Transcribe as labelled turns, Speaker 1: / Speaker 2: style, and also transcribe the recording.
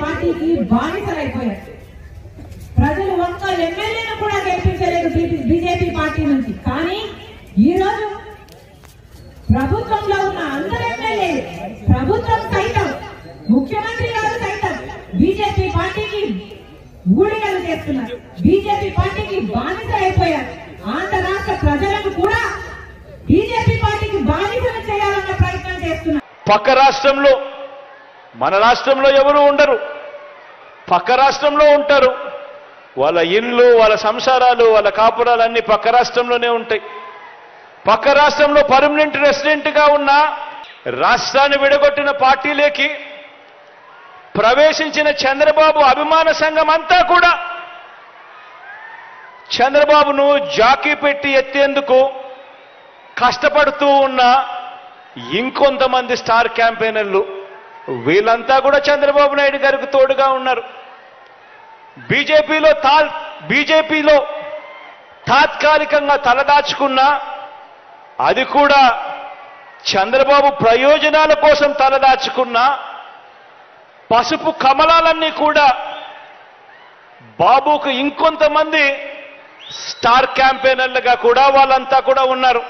Speaker 1: పార్టీకి బానిసలైపోయారు. ప్రజలు ఒక్క ఎమ్మెల్యేను కూడా గెలిపించలేదు బీజేపీ పార్టీ నుంచి. కానీ ఈ రోజు ప్రభుత్వంలో ఉన్న అందరు ఎమ్మెల్యేలు, ప్రభుత్వం సైతం, ముఖ్యమంత్రి గారు సైతం బీజేపీ పార్టీకి ఊడిగలు చేస్తున్నారు, బీజేపీ పార్టీకి బానిసలైపోయారు. ఆంధ్ర రాష్ట్ర ప్రజలకు కూడా బీజేపీ పార్టీకి బానిసలు చేయాలన్న ప్రయత్నం చేస్తున్నారు.
Speaker 2: పక్క రాష్ట్రంలో, మన రాష్ట్రంలో ఎవరు ఉండరు, పక్క రాష్ట్రంలో ఉంటారు. వాళ్ళ ఇళ్ళు, వాళ్ళ సంసారాలు, వాళ్ళ కాపురాలు అన్ని పక్క రాష్ట్రంలోనే ఉంటాయి. పక్క రాష్ట్రంలో పర్మనెంట్ రెసిడెంట్గా ఉన్న రాష్ట్రాన్ని విడగొట్టిన పార్టీలోకి ప్రవేశించిన చంద్రబాబు అభిమాన సంఘం అంతా కూడా చంద్రబాబును జాకీ పెట్టి ఎత్తేందుకు కష్టపడుతూ ఉన్న ఇంకొంతమంది స్టార్ క్యాంపెయినర్లు, వీళ్ళంతా కూడా చంద్రబాబు నాయుడు గారికి తోడుగా ఉన్నారు. బీజేపీలో తాత్కాలికంగా తలదాచుకున్నా అది కూడా చంద్రబాబు ప్రయోజనాల కోసం తలదాచుకున్నా పసుపు కమలాలన్నీ కూడా బాబుకు ఇంకొంతమంది స్టార్ క్యాంపెయినర్లుగా కూడా వాళ్ళంతా కూడా ఉన్నారు.